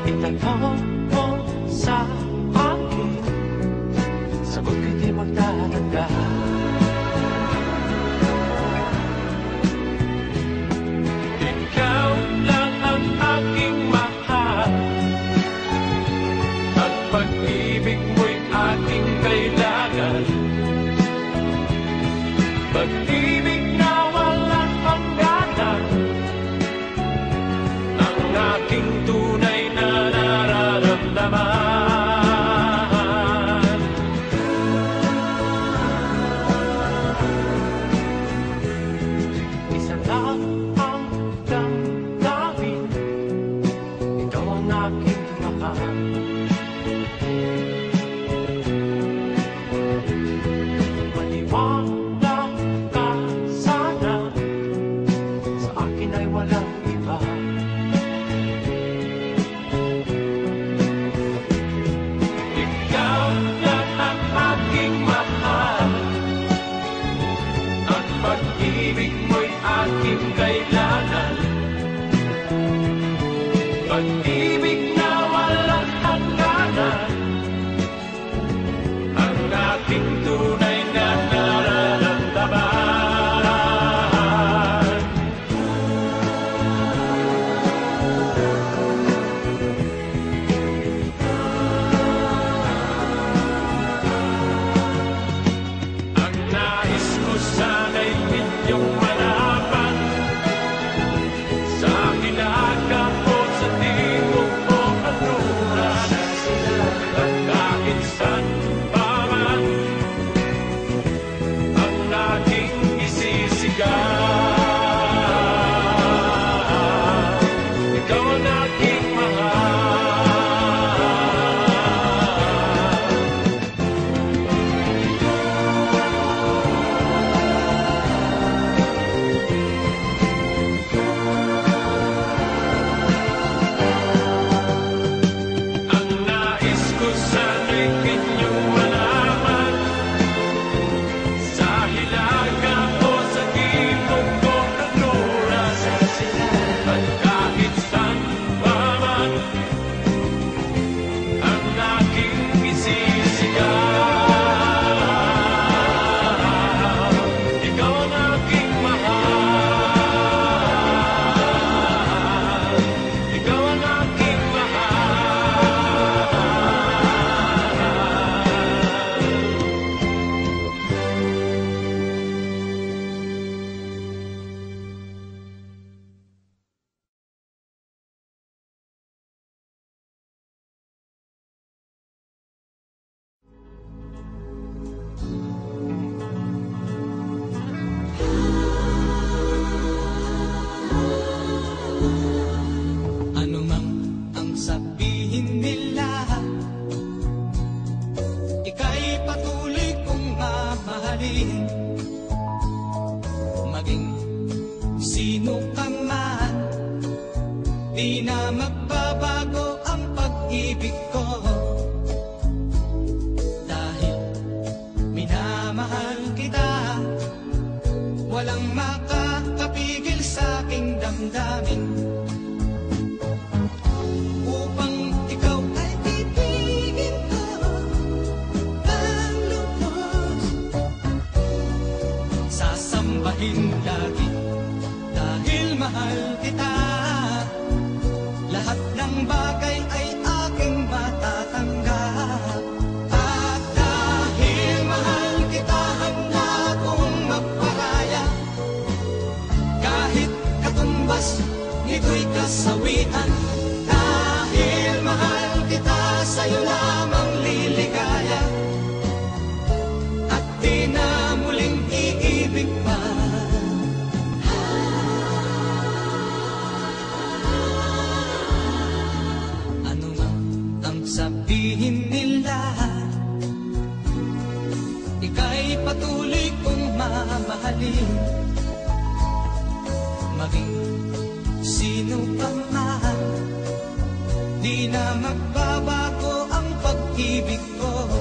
Itanong mo sa akin, sagot ko'y di magtatanda. Ikaw lang ang aking mahal, at pag-ibig mo'y aking kailangan. Pag-ibig na walang hangganan, ang aking tunay na nararamdaman. Isa lang ang damdamin, ikaw ang aking mahal. Maniwala ka sana, sa akin ay walang iba. Ikaw lang ang aking mahal, at pag-ibig mo'y aking kailangan. Pag-ibig na walang hangganan, ang aking tunay na nararamdaman. Ang nais ko sana'y inyong malaman, sa hilaga o sa timog o kanluran, at kahit saan pa man, ang aking isisigaw. Ikaw ang aking mahal. Ang nais ko sana'y inyong malaman, sa hilaga o sa timog o kanluran, at kahit saan pa man, ang aking isisigaw. Ikaw ang aking mahal. Ikaw ang aking mahal. Ano mang ang sabihin nila, ika'y patuloy kong mamahalin. Maging sino ka man, di na magbabago ang pag-ibig ko. Dahil minamahal kita, walang makakapigil sa aking damdamin. Upang ikaw ay ibigin ko ang lubos, sasambahin lagi dahil mahal kita. Lahat ng bagay ay aking matatanggap. At dahil mahal kita, handa kong magparaya. Kahit katumbas nito'y kasawian, dahil mahal kita, sa'yo lamang liligaya. At di na muling iibig pa. Ano man ang sabihin nila, ika'y patuloy kong mamahalin. Maging sino pa man, di na magbabago ang pag-ibig ko.